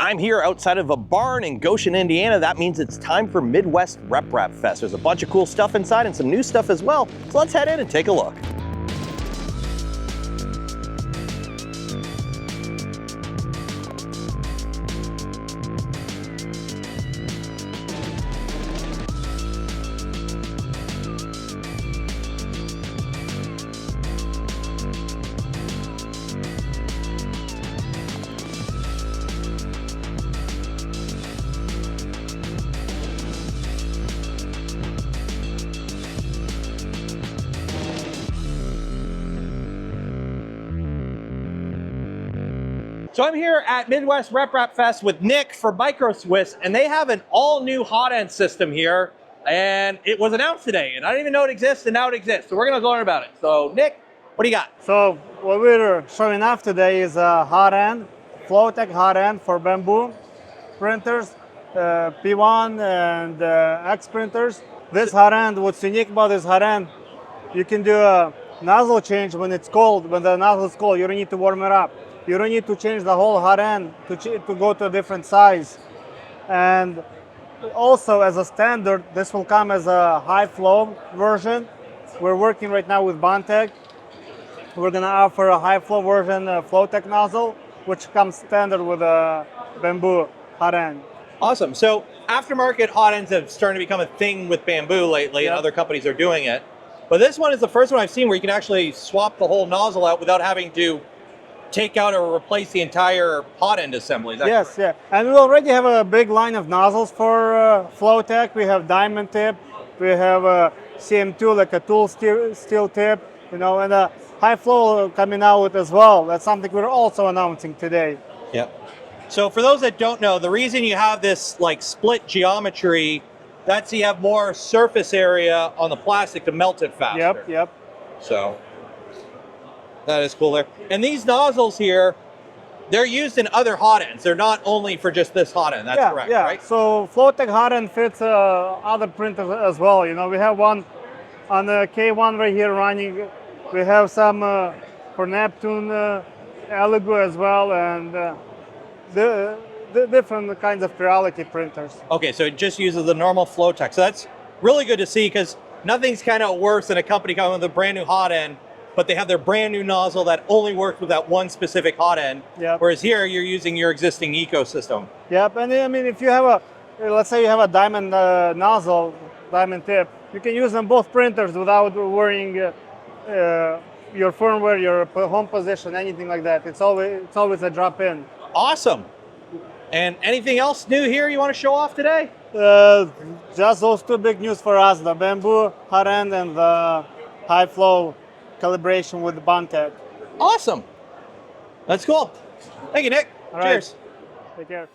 I'm here outside of a barn in Goshen, Indiana. That means it's time for Midwest RepRap Fest. There's a bunch of cool stuff inside and some new stuff as well. So let's head in and take a look. So I'm here at Midwest RepRap Fest with Nick for Micro Swiss, and they have an all-new hot end system here, and it was announced today, and I didn't even know it exists, and now it exists. So we're gonna learn about it. So Nick, what do you got? So what we're showing off today is a hot end, Flowtech hot end for bamboo printers, P1 and X printers. This hot end, what's unique about this hot end, you can do a nozzle change when it's cold. When the nozzle is cold, you don't need to warm it up. You don't need to change the whole hot end to go to a different size. And also as a standard, this will come as a high flow version. We're working right now with Bondtech. We're gonna offer a high flow version Flowtech nozzle, which comes standard with a bamboo hot end. Awesome. So aftermarket hot ends have started to become a thing with bamboo lately, Yep. and other companies are doing it. But this one is the first one I've seen where you can actually swap the whole nozzle out without having to take out or replace the entire hot end assembly. Is that Yes, correct? yeah. And we already have a big line of nozzles for Flowtech. We have diamond tip, we have a CM2, like a tool steel tip, you know, and a high flow coming out as well. That's something we're also announcing today. Yep. So for those that don't know, the reason you have this like split geometry, that's so you have more surface area on the plastic to melt it faster. Yep. So that is cool there. And these nozzles here, they're used in other hot ends. They're not only for just this hot end. That's correct, right? So Flowtech hot end fits other printers as well. You know, we have one on the K1 right here running. We have some for Neptune, LDO as well, and the different kinds of reality printers. Okay, so it just uses the normal Flowtech. So that's really good to see because nothing's kind of worse than a company coming with a brand new hot end, but they have their brand new nozzle that only works with that one specific hot end. Yep. Whereas here, you're using your existing ecosystem. Yep, and I mean, if you have let's say you have a diamond nozzle, diamond tip, you can use them both printers without worrying your firmware, your home position, anything like that. It's always a drop in. Awesome. And anything else new here you want to show off today? Just those two big news for us: the bamboo hot end and the high flow calibration with the Bondtech. Awesome. That's cool. Thank you, Nick. All right. Cheers. Take care.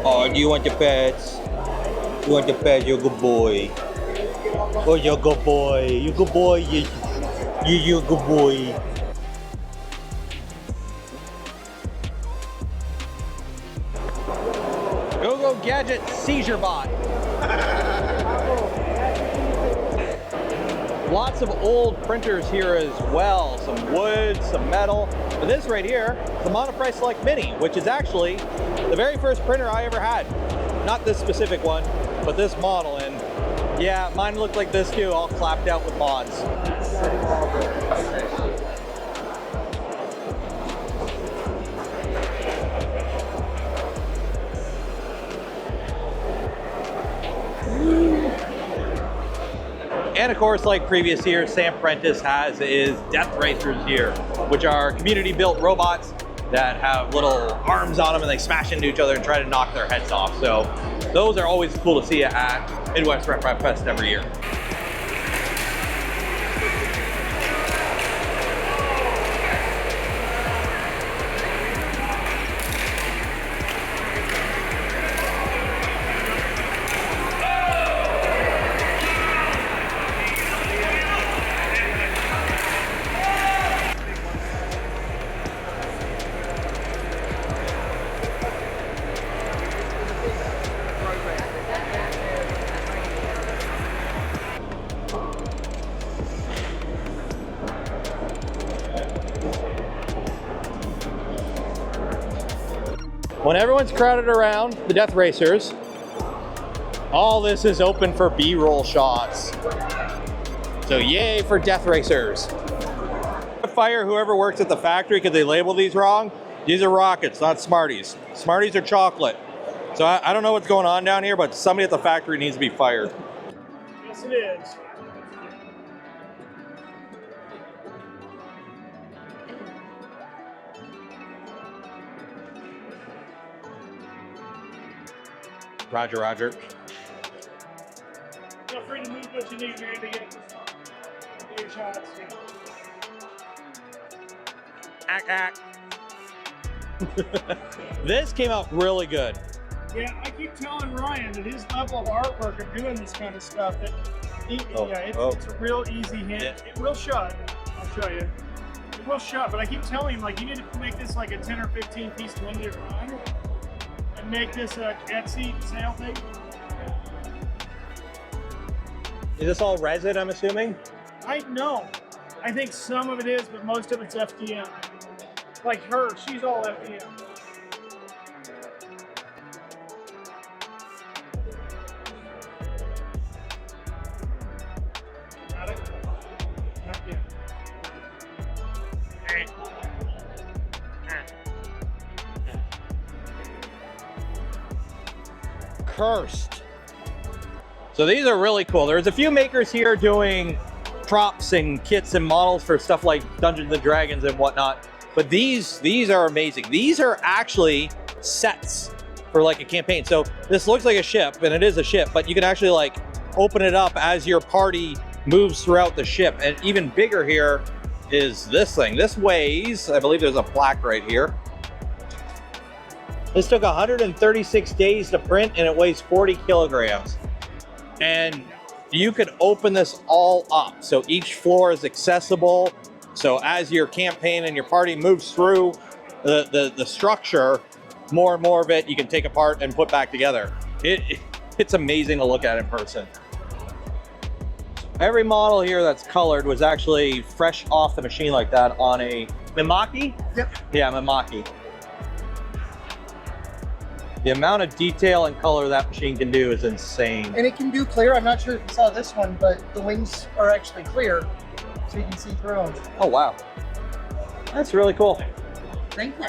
Oh, do you want the pets? You want the pets? You're a good boy. Oh, you're a good boy. You're a good boy. You're a good boy. Go Gadget Seizure Bot. Lots of old printers here as well. Some wood, some metal. But this right here, the Monoprice Select Mini, which is actually the very first printer I ever had. Not this specific one, but this model. And yeah, mine looked like this too, all clapped out with mods. And of course, like previous years, Sam Prentice has is Death Racers here, which are community-built robots that have little arms on them and they smash into each other and try to knock their heads off. So those are always cool to see at Midwest RepRap Fest every year. when everyone's crowded around the Death Racers, all this is open for B-roll shots. So yay for Death Racers. Fire whoever works at the factory because they label these wrong. These are rockets, not Smarties. Smarties are chocolate. So I don't know what's going on down here, but somebody at the factory needs to be fired. Yes, it is. Roger, Roger. Feel free to move what you need, man, to get your shots. This came out really good. Yeah, I keep telling Ryan that his level of artwork of doing this kind of stuff, that it's a real easy hit. Yeah. It will shut. I'll show you. It will shut, but I keep telling him, like, you need to make this like a 10 or 15 piece limited run and make this a Etsy sale thing. Is this all resin, I'm assuming? I know. I think some of it is, but most of it's FDM. Like her, she's all FDM. Got it? Not yet. Cursed. So these are really cool. There's a few makers here doing props and kits and models for stuff like Dungeons and Dragons and whatnot. But these are amazing. These are actually sets for like a campaign. So this looks like a ship, and it is a ship, but you can actually like open it up as your party moves throughout the ship. And even bigger here is this thing. This weighs, I believe there's a plaque right here. This took 136 days to print, and it weighs 40 kilograms. And you could open this all up. So each floor is accessible. So as your campaign and your party moves through the structure, more and more of it you can take apart and put back together. It's amazing to look at in person. Every model here that's colored was actually fresh off the machine like that on a Mimaki? Yep. Yeah, Mimaki. The amount of detail and color that machine can do is insane. And it can do clear. I'm not sure if you saw this one, but the wings are actually clear, so you can see through them. Oh, wow. That's really cool. Thank you.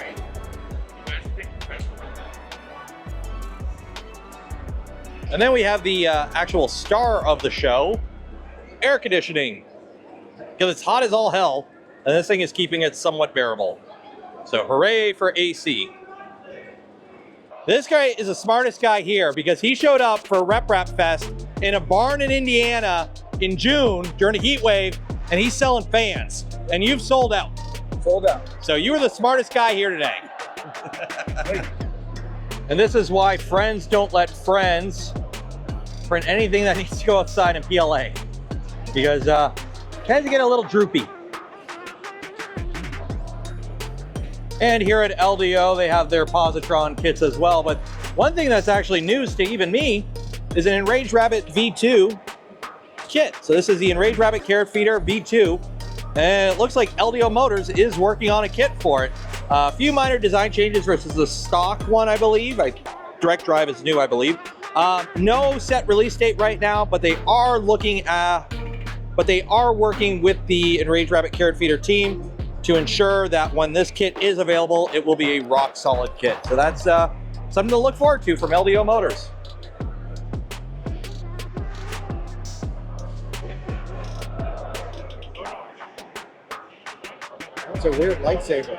And then we have the actual star of the show, air conditioning. Because it's hot as all hell, and this thing is keeping it somewhat bearable. So hooray for AC. This guy is the smartest guy here because he showed up for Rep Fest in a barn in Indiana in June during a heat wave, and he's selling fans. And you've sold out. Sold out. So you were the smartest guy here today. And this is why friends don't let friends print anything that needs to go outside in PLA. Because it tends to get a little droopy. And here at LDO, they have their positron kits as well. But one thing that's actually news to even me is an Enraged Rabbit V2 kit. So this is the Enraged Rabbit Carrot Feeder V2. And it looks like LDO Motors is working on a kit for it. A few minor design changes versus the stock one, I believe. Direct drive is new, I believe. No set release date right now, but they are working with the Enraged Rabbit Carrot Feeder team to ensure that when this kit is available, it will be a rock solid kit. So that's something to look forward to from LDO Motors. That's a weird lightsaber.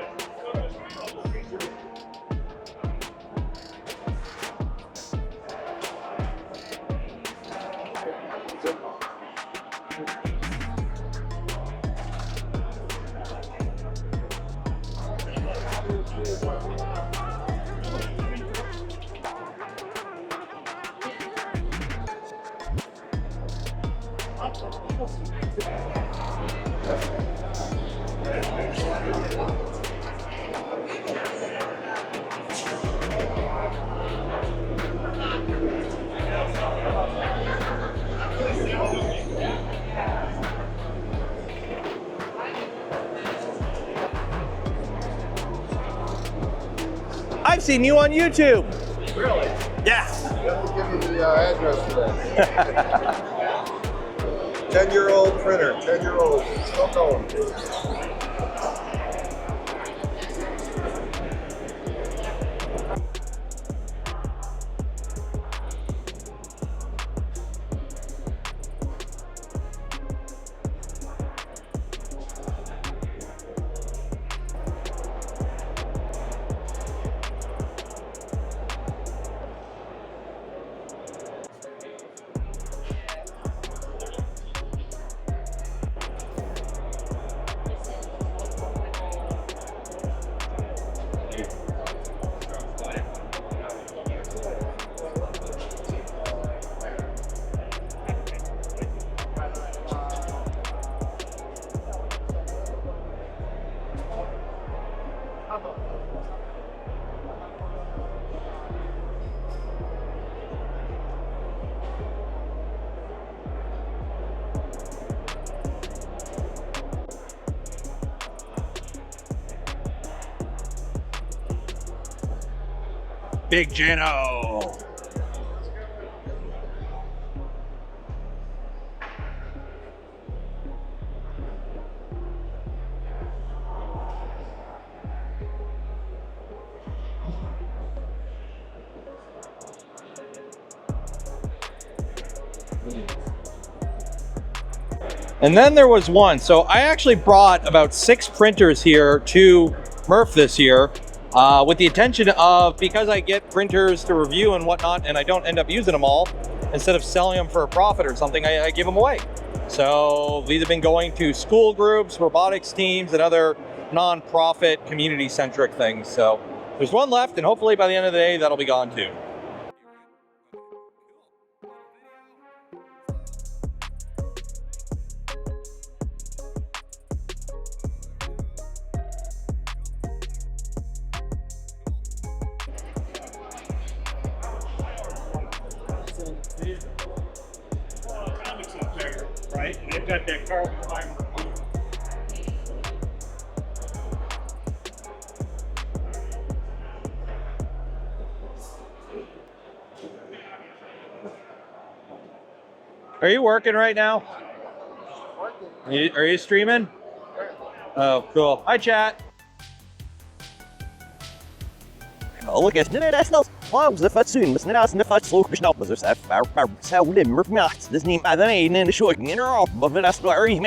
I've seen you on YouTube. Really? Yeah. You have to give me the address for that. 10-year-old printer, 10-year-old, still going. Big Jano. And then there was one. So I actually brought about 6 printers here to MRRF this year with the intention of, because I get printers to review and whatnot, and I don't end up using them all, instead of selling them for a profit or something, I give them away. So these have been going to school groups, robotics teams, and other non-profit community-centric things. So there's one left, and hopefully by the end of the day, that'll be gone too. Canuck's is bigger, right? And they've got that carbon fiber. Are you working right now? Are you streaming? Oh, cool. Hi, chat. Look at national clubs if it's soon, but now it's not so now, but there's a sound in Murphy. This name, I don't know, show you know, but that's very